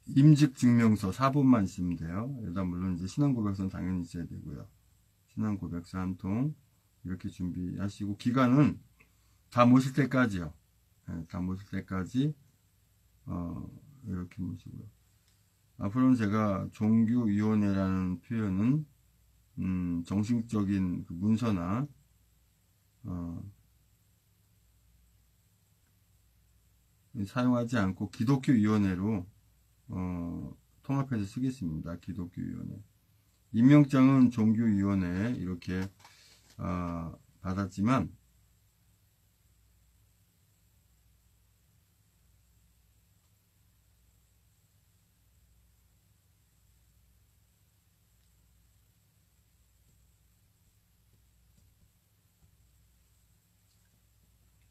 임직증명서 4본만 있으면 돼요. 여기다 물론 이제 신앙고백서는 당연히 있어야 되고요. 신앙고백서 1통 이렇게 준비하시고 기간은 다 모실 때까지요. 네, 다 모실 때까지 이렇게 모시고요. 앞으로는 제가 종교위원회라는 표현은 정식적인 문서나 사용하지 않고 기독교위원회로 통합해서 쓰겠습니다. 기독교위원회. 임명장은 종교위원회에 이렇게 받았지만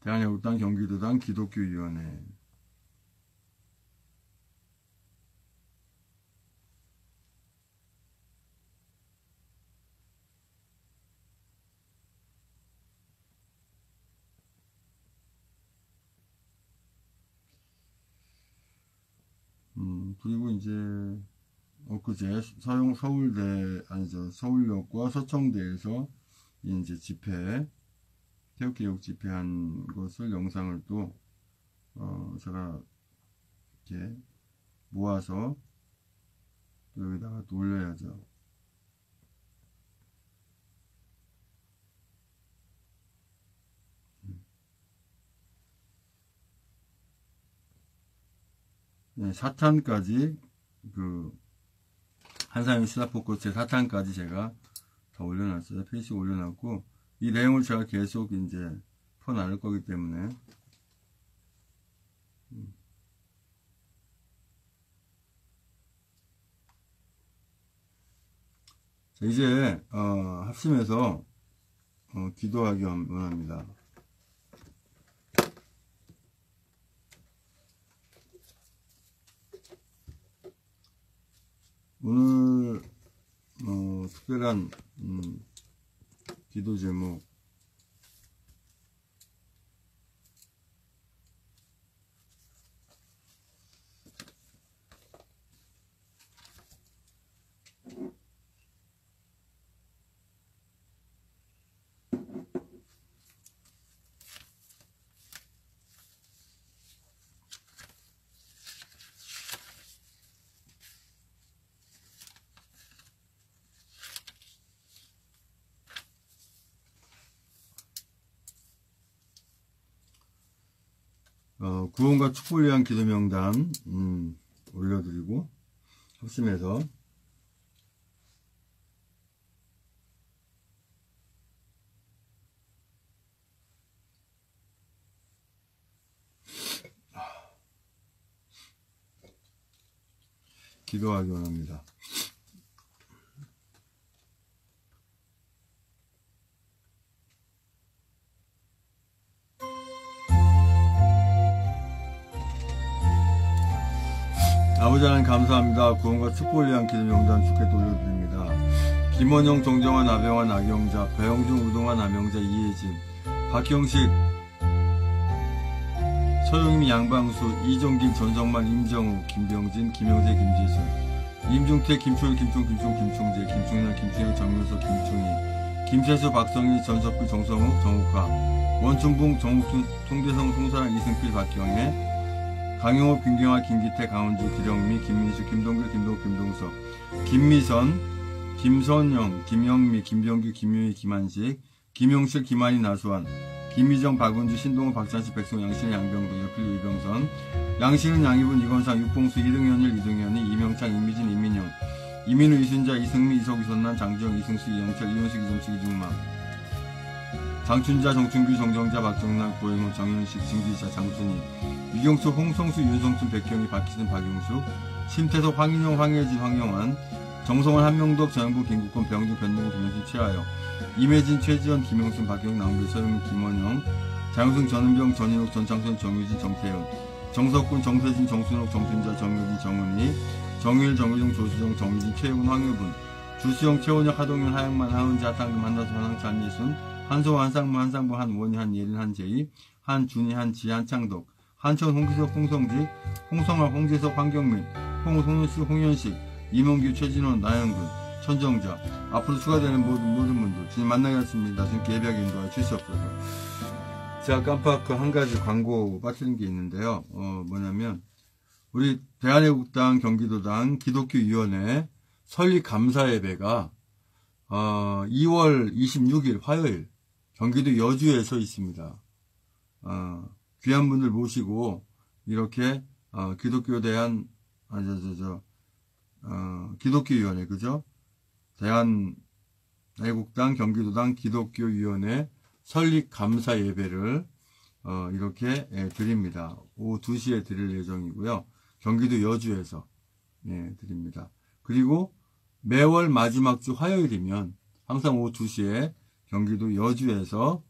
대한야구당, 경기도당, 기독교위원회. 그리고 이제 엊그제 서울역과 서청대에서 이제 집회, 태극기개혁 집회한 것을 영상을 또 제가 이렇게 모아서 또 여기다가 또 올려야죠. 네, 사탄까지 한상현 시사포커스의 사탄까지 제가 다 올려놨어요. 페이지에 올려놨고 이 내용을 제가 계속 이제 퍼나갈 거기 때문에 자, 이제 합심해서 기도하기 원합니다. 오늘 특별한 기도 제목 구원과 축복을 위한 기도 명단 올려드리고 합심해서 기도하기 원합니다. 아버지 하나님 감사합니다. 구원과 축복을 위한 기도 명단 주께 돌려드립니다. 김원영, 정정환, 나병환, 나경자, 배영중, 우동환, 남영자, 이혜진, 박형식, 서영임, 양방수, 이종길, 전성만, 임정우, 김병진, 김영재, 김지순, 임중태, 김초일, 김총재, 김충남, 김충현, 정윤석, 김충희, 김세수, 박성희, 전석필, 정성욱, 정욱화, 원춘붕, 정욱순, 송대성, 송사랑, 이승필, 박경혜, 강용호, 김경아, 김기태, 강원주, 기령미, 김민수, 김동길, 김동욱, 김동석, 김미선, 김선영, 김영미, 김병규, 김유희, 김한식, 김용실, 김한희, 나수환, 김희정, 박은주, 신동호, 박찬식, 백송, 양신, 양병동, 여필, 이병선, 양신은, 양희분, 이건상, 육봉수, 이등현일, 이등현이, 이명창, 임미진, 임민영, 이민우, 이순자, 이승미, 이석, 이선난, 장지영, 이승수, 이영철, 이현식, 이정식, 이중만, 장춘자, 정춘규, 정정자, 박정남, 고영호, 정현식, 진기자, 장순희, 유경수, 홍성수, 윤성춘, 백경희, 박희순, 박용수, 심태석, 황인영, 황혜진, 황영환, 정성원, 한명덕, 전영부, 김국권, 병준, 변동우, 김현신, 최하여, 임혜진, 최지원, 김영순, 박경, 남길, 서영민, 김원영, 장우승, 전은병, 전인욱, 전창선, 정유진, 정태현, 정석군, 정세진, 정순옥, 정순자, 정유진, 정은희, 정일, 정유정, 조수정, 정유진, 최영훈, 황유분, 주수영, 최원혁, 하동현, 하영만, 하은지, 하탕금, 한다수, 한항차, 한예순, 한소호, 한상무, 한상부, 한원희, 한예린, 한재희, 한준희, 한지, 한창덕, 한천, 홍기석, 홍성직, 홍성화, 홍재석, 황경민, 홍송현수, 홍현식, 이몽규, 최진원, 나영근, 천정자, 앞으로 추가되는 모든 분들 주님 만나겠습니다. 주님께 예배하게 인도하여 주시옵소서. 제가 깜빡 한 가지 광고 빠뜨린 게 있는데요. 뭐냐면 우리 대한애국당 경기도당 기독교위원회 설립 감사 예배가 2월 26일 화요일 경기도 여주에서 있습니다. 귀한 분들 모시고 이렇게 기독교위원회, 그죠? 대한애국당 경기도당 기독교위원회 설립 감사 예배를 이렇게 드립니다. 오후 2시에 드릴 예정이고요. 경기도 여주에서 드립니다. 그리고 매월 마지막 주 화요일이면 항상 오후 2시에 경기도 여주에서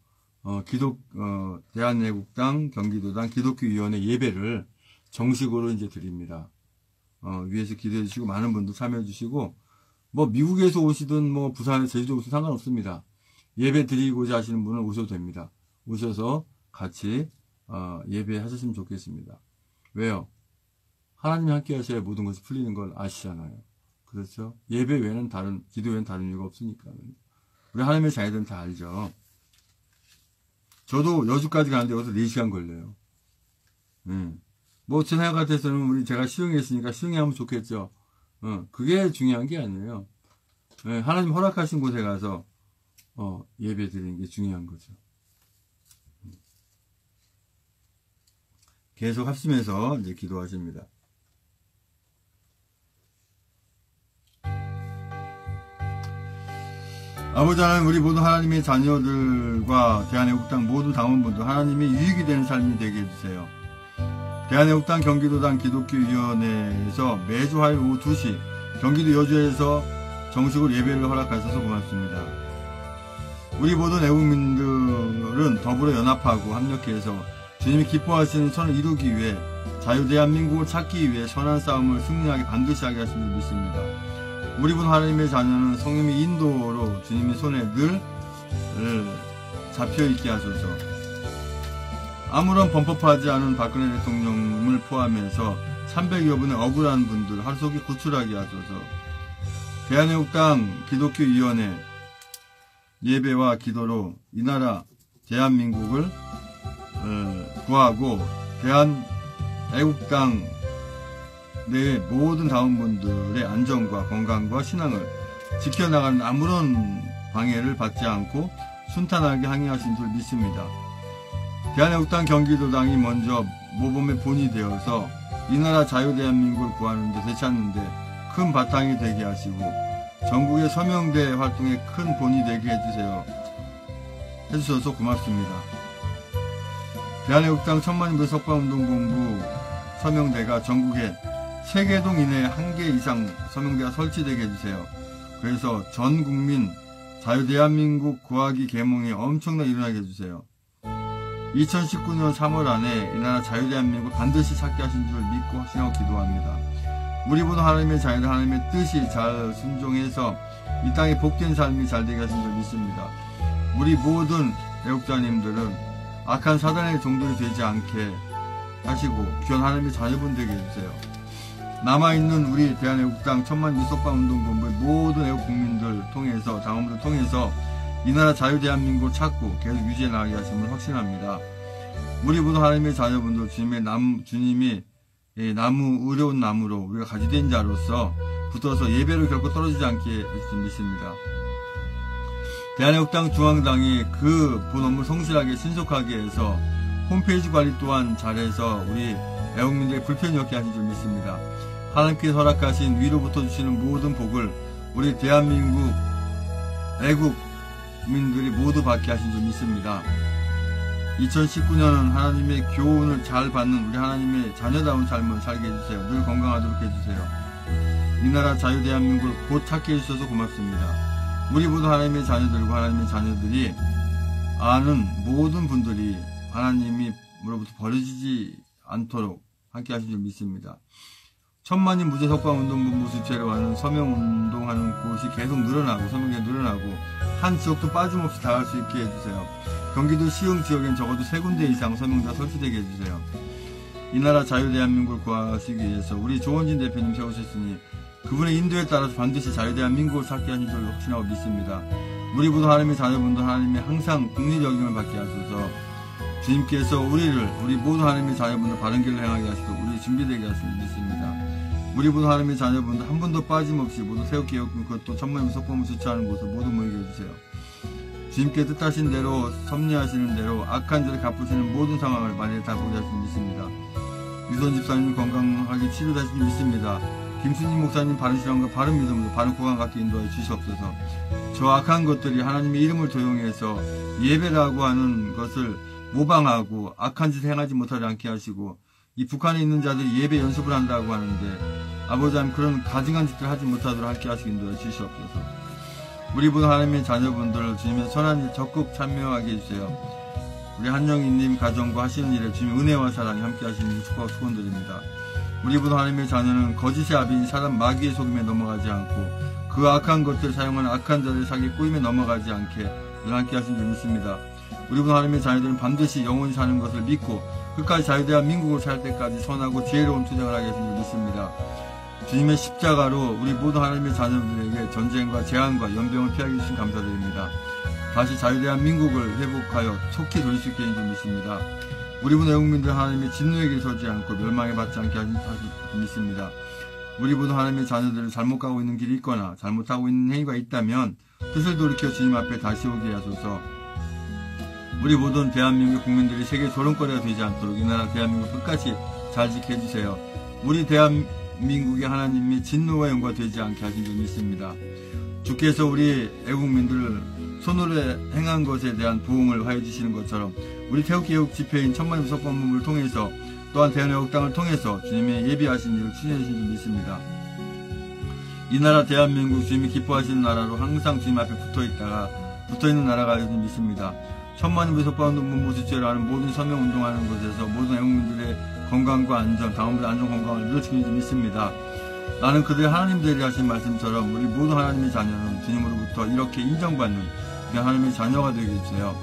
대한애국당 경기도당 기독교위원회 예배를 정식으로 이제 드립니다. 위에서 기도해 주시고 많은 분들 참여해 주시고 뭐 미국에서 오시든 뭐 부산에서 제주도 오시든 상관없습니다. 예배 드리고자 하시는 분은 오셔도 됩니다. 오셔서 같이 예배하셨으면 좋겠습니다. 왜요? 하나님이 함께 하셔야 모든 것이 풀리는 걸 아시잖아요. 그렇죠? 예배 외에는 기도 외에는 다른 이유가 없으니까. 우리 하나님의 자녀들은 다 알죠. 저도 여주까지 가는데 여기서 4시간 걸려요. 뭐 제 생각 같아서는 제가 시흥에 있으니까 시흥에 하면 좋겠죠. 그게 중요한 게 아니에요. 하나님 허락하신 곳에 가서 예배 드리는 게 중요한 거죠. 계속 합심해서 이제 기도하십니다. 아버지 하나님, 우리 모두 하나님의 자녀들과 대한애국당 모든 당원분들 하나님의 유익이 되는 삶이 되게 해주세요. 대한애국당 경기도당 기독교위원회에서 매주 화요일 오후 2시 경기도 여주에서 정식으로 예배를 허락하셔서 고맙습니다. 우리 모든 애국민들은 더불어 연합하고 합력해서 주님이 기뻐하시는 선을 이루기 위해 자유 대한민국을 찾기 위해 선한 싸움을 승리하게 반드시 하게 하시는 줄 믿습니다. 우리 분 하나님의 자녀는 성령의 인도로 주님의 손에 늘 잡혀있게 하소서. 아무런 범법하지 않은 박근혜 대통령을 포함해서 300여 분의 억울한 분들 하루속히 구출하게 하소서. 대한애국당 기독교위원회 예배와 기도로 이 나라 대한민국을 구하고 대한애국당 내 모든 당원분들의 안전과 건강과 신앙을 지켜나가는 아무런 방해를 받지 않고 순탄하게 항의하신 줄 믿습니다. 대한애국당 경기도당이 먼저 모범의 본이 되어서 이 나라 자유대한민국을 구하는데 되찾는데 큰 바탕이 되게 하시고 전국의 서명대 활동에 큰 본이 되게 해주셔서 고맙습니다. 대한애국당 천만인별 석방운동본부 서명대가 전국에 3개동 이내에 1개 이상 서명대가 설치되게 해주세요. 그래서 전 국민 자유대한민국 구하기 계몽이 엄청나게 일어나게 해주세요. 2019년 3월 안에 이 나라 자유대한민국을 반드시 찾게 하신 줄 믿고 확신하고 기도합니다. 우리 모두 하나님의 자녀들 하나님의 뜻이 잘 순종해서 이 땅의 복된 삶이 잘 되게 하신 줄 믿습니다. 우리 모든 애국자님들은 악한 사단의 종들이 되지 않게 하시고 귀한 하나님의 자녀분 되게 해주세요. 남아있는 우리 대한애국당 천만 미소방운동본부의 모든 애국 국민들 통해서, 당원들 통해서 이 나라 자유대한민국을 찾고 계속 유지해 나가게 하심을 확신합니다. 우리 모두 하나님의 자녀분들 주님이 나무, 의로운 나무로 우리가 가지된 자로서 붙어서 예배를 결코 떨어지지 않게 믿습니다. 대한애국당 중앙당이 그 본 업무를 성실하게 신속하게 해서 홈페이지 관리 또한 잘해서 우리 애국민들의 불편이 없게 하신 줄 믿습니다. 하나님께서 허락하신 위로부터 주시는 모든 복을 우리 대한민국 애국민들이 모두 받게 하신 줄 믿습니다. 2019년은 하나님의 교훈을 잘 받는 우리 하나님의 자녀다운 삶을 살게 해주세요. 늘 건강하도록 해주세요. 이 나라 자유대한민국을 곧 찾게 해주셔서 고맙습니다. 우리 모두 하나님의 자녀들과 하나님의 자녀들이 아는 모든 분들이 하나님으로부터 버려지지 않도록 함께 하신 줄 믿습니다. 천만인 무죄석방운동본부 주최로 하는 서명운동하는 곳이 계속 늘어나고 서명이 늘어나고 한 지역도 빠짐없이 닿을 수 있게 해주세요. 경기도 시흥 지역엔 적어도 3군데 이상 서명자 설치되게 해주세요. 이 나라 자유대한민국을 구하시기 위해서 우리 조원진 대표님 세우셨으니 그분의 인도에 따라서 반드시 자유대한민국을 찾게 하신 줄 확신하고 믿습니다. 우리 모두 하나님의 자녀분들 하나님의 항상 국리적임을 받게 하소서. 주님께서 우리 모두 하나님의 자녀분들 바른 길을 행하게 하시고 우리 준비되게 하시길 믿습니다. 우리 모두 하나님의 자녀분들 한 번도 빠짐없이 모두 새롭게 여기고 그것도 천만의 석방을 주최하는 곳을 모두 모이게 해주세요. 주님께 뜻하신 대로 섭리하시는 대로 악한 자를 갚으시는 모든 상황을 만일에 다 보게 하시길 믿습니다. 유선 집사님 건강하게 치료되시길 믿습니다. 김순진 목사님 바른 신앙과 바른 믿음으로 바른 구강 갖게 인도하여 주시옵소서. 저 악한 것들이 하나님의 이름을 도용해서 예배라고 하는 것을 모방하고 악한 짓을 행하지 못하지 않게 하시고 이 북한에 있는 자들이 예배 연습을 한다고 하는데 아버지 하나님 그런 가증한 짓을 하지 못하도록 함께 하시기 인도하여 주시옵소서. 우리 모두 하나님의 자녀분들을 주님의 선한 일 적극 참여하게 해주세요. 우리 한영희님 가정과 하시는 일에 주님의 은혜와 사랑이 함께 하시는 일 축복하고 축원드립니다. 우리 모두 하나님의 자녀는 거짓의 아비인 사단 마귀의 속임에 넘어가지 않고 그 악한 것들을 사용하는 악한 자들의 사기 꼬임에 넘어가지 않게 늘 함께 하신 줄 믿습니다. 우리 모두 하나님의 자녀들은 반드시 영원히 사는 것을 믿고 끝까지 자유대한민국을 살 때까지 선하고 지혜로운 투쟁을 하게 하신 줄 믿습니다. 주님의 십자가로 우리 모두 하나님의 자녀들에게 전쟁과 재앙과 연병을 피하게 해주신 감사드립니다. 다시 자유대한민국을 회복하여 속히 돌릴 수 있게 해준 줄 믿습니다. 우리 모두 애국민들 하나님의 진노의 길 서지 않고 멸망에 받지 않게 하신 줄 믿습니다. 우리 모두 하나님의 자녀들을 잘못 가고 있는 길이 있거나 잘못하고 있는 행위가 있다면 뜻을 돌이켜 주님 앞에 다시 오게 하소서. 우리 모든 대한민국 국민들이 세계 조롱거리가 되지 않도록 이 나라 대한민국 끝까지 잘 지켜주세요. 우리 대한민국의 하나님의 진노와 영광 되지 않게 하신 줄 믿습니다. 주께서 우리 애국민들을 손으로 행한 것에 대한 보응을 하여 주시는 것처럼 우리 태극기애국 집회인 천만의 석방문을 통해서 또한 대한애국당을 통해서 주님의 예비하신 일을 추진해 주신 줄 믿습니다. 이 나라 대한민국 주님이 기뻐하시는 나라로 항상 주님 앞에 붙어있는 나라가 되는 줄 믿습니다. 천만의 석방문부 주최를 하는 모든 서명운동하는 곳에서 모든 애국민들의 건강과 안전, 당원들의 안전 건강을 누려주시는 줄 믿습니다. 나는 그들의 하나님들이 하신 말씀처럼 우리 모두 하나님의 자녀는 주님으로부터 이렇게 인정받는 하나님의 자녀가 되게 해주세요.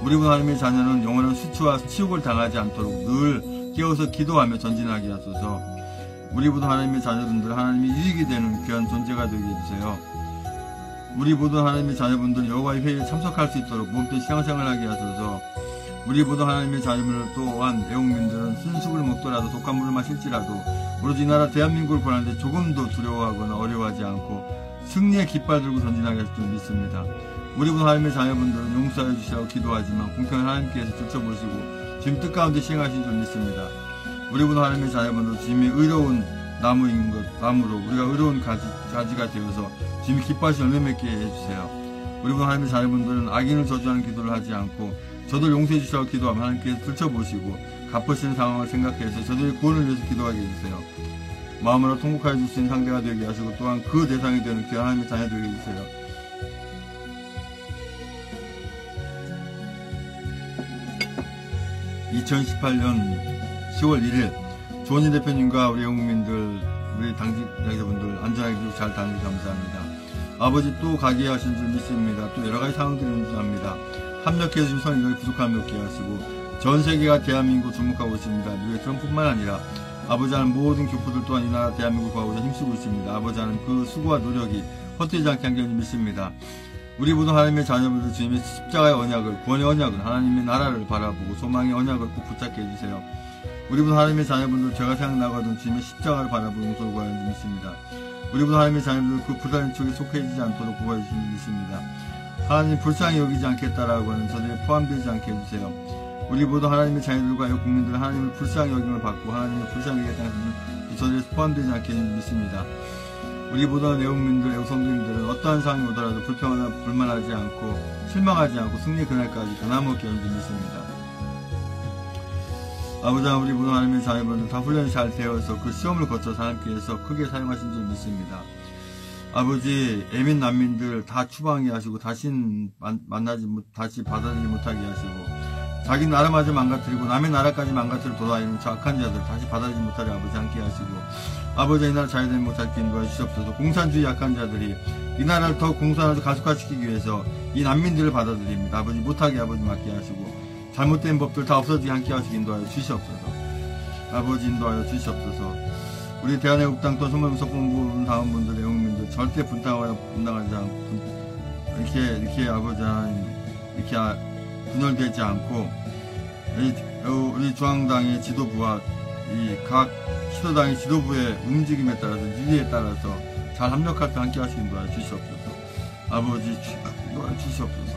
우리 모두 하나님의 자녀는 영원한 수치와 치욕을 당하지 않도록 늘 깨어서 기도하며 전진하게 하소서. 우리 모두 하나님의 자녀분들 하나님이 유익이 되는 귀한 존재가 되게 해주세요. 우리 모두 하나님의 자녀분들은 여호와의 회의에 참석할 수 있도록 몸된 신앙생활하게 하소서. 우리 모두 하나님의 자녀분들 또한 애국민들은 순수를 먹더라도 독한 물을 마실지라도 오로지 이 나라 대한민국을 권하는데 조금도 두려워하거나 어려워하지 않고 승리의 깃발 들고 전진하게 할 줄 믿습니다. 우리 모두 하나님의 자녀분들은 용서해 주시라고 기도하지만 공평한 하나님께서 들춰보시고 주님 뜻 가운데 시행하신 줄 믿습니다. 우리 모두 하나님의 자녀분들 주님의 의로운 나무로 우리가 의로운 가지가 되어서 주님이 기뻐하시는 열매 맺게 해주세요. 우리 모두 하나님의 자녀분들은 악인을 저주하는 기도를 하지 않고 저들 용서해 주시라고 기도하면 하나님께서 들춰보시고 갚으시는 상황을 생각해서 저들의 구원을 위해서 기도하게 해주세요. 마음으로 통곡하여 줄 수 있는 상대가 되게 하시고 또한 그 대상이 되는 귀한 하나님의 자녀 되게 해주세요. 2018년 10월 1일 조원진 대표님과 우리 애국민들, 우리 당직자분들 안전하게 잘 다니고 감사합니다. 아버지 또 가게 하신 줄 믿습니다. 또 여러가지 상황들이 존재합니다. 합력해 주신 선인들이 부족함이 없게 하시고 전 세계가 대한민국 주목하고 있습니다. 미국의 트럼프뿐만 아니라 아버지 하는 모든 교포들 또한 이 나라 대한민국 구하고자 힘쓰고 있습니다. 아버지 하는 그 수고와 노력이 헛되지 않게 한 줄 믿습니다. 우리 모든 하나님의 자녀분들 주님의 십자가의 언약을, 구원의 언약을, 하나님의 나라를 바라보고 소망의 언약을 꼭 붙잡게 해주세요. 우리 모든 하나님의 자녀분들 제가 생각나가던 주님의 십자가를 바라보고 용서를 구하는 줄 믿습니다. 우리 모든 하나님의 자녀분들 그 불쌍한 쪽에 속해지지 않도록 구해주시는 줄 믿습니다. 하나님 불쌍히 여기지 않겠다라고 하는 저들에 포함되지 않게 해주세요. 우리 모두 하나님의 자녀들과 이 국민들 하나님을 불쌍히 여김을 받고 하나님을 불쌍히 여기겠다는 저들에 포함되지 않게 해주는 줄 믿습니다. 우리 모든 애국민들, 애국성도님들은 어떠한 상황이 오더라도 불평하거나 불만하지 않고 실망하지 않고 승리 그날까지 변함없게 하는 줄 믿습니다. 아버지 우리 모든 하나님의 자녀분들 다 훈련이 잘 되어서 그 시험을 거쳐서 하나님께서 크게 사용하신 줄 믿습니다. 아버지 애민 난민들 다 추방하게 하시고 다시 받아들이지 못하게 하시고 자기 나라마저 망가뜨리고 남의 나라까지 망가뜨려 돌아다니는 저 악한 자들 다시 받아들이지 못하게 아버지 함께 하시고 아버지 이 나라 자유되지 못할 인도해 주시옵소서. 공산주의 약한 자들이 이 나라를 더 공산화해서 가속화시키기 위해서 이 난민들을 받아들입니다. 아버지 못하게 아버지 맡게 하시고 잘못된 법들 다 없어지게 함께 하시고 인도하여 주시옵소서. 아버지 인도하여 주시옵소서. 우리 대한애국 땅 또 정말 무섭고 다운 분들 애국민들 절대 분당하지 않고 이렇게 아버지 이렇게 분열되지 않고 우리 중앙당의 지도부와 이 각 시도당의 지도부의 움직임에 따라서 윤리에 따라서 잘 합력할 때 함께 하시는 도와 주시옵소서. 아버지 도와 주시옵소서.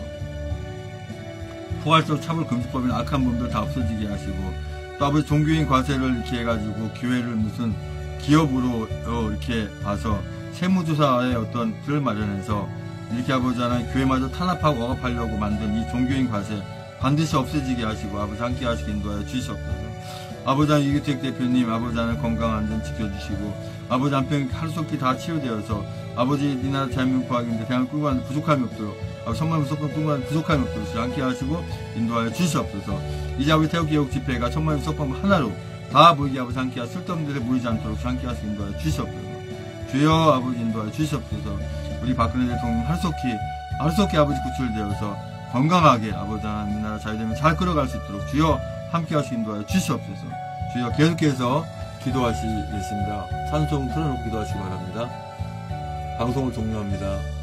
포괄적 차별금지법이나 악한 분들 다 없어지게 하시고 또 아버지 종교인 과세를 이렇게 해가지고 교회를 무슨 기업으로 이렇게 봐서 세무조사의 어떤 틀을 마련해서 이렇게 아버지 하나님 교회마저 탄압하고 억압하려고 만든 이 종교인 과세 반드시 없어지게 하시고 아버지 함께 하시기 인도하여 주시옵소서. 아버지 하나님 이규택 대표님 아버지 하나님 건강 안전 지켜주시고 아버지 한편 하루속히 다 치유되어서 아버지 이 나라 대한민국 구하기인데 대한민국 끌고 가는 부족함이 없도록 천만 무속권 끌고 가는 부족함이 없도록 함께 하시고 인도하여 주시옵소서. 이제 아버지 태극기국 집회가 천만 무속권 하나로 다 모이게 아버지 함께 하시고 쓸데없는 데서 모이지 않도록 함께 하시기 인도하여 주시옵소서. 주여 아버지 인도하여 주시옵소서. 우리 박근혜 대통령 하루속히 아버지 구출되어서 건강하게 아버지 하나님 나라 자유되면 잘 끌어갈 수 있도록 주여 함께 하시기 인도하여 주시옵소서. 주여 계속해서 기도하시겠습니다. 찬송 틀어놓고 기도하시기 바랍니다. 방송을 종료합니다.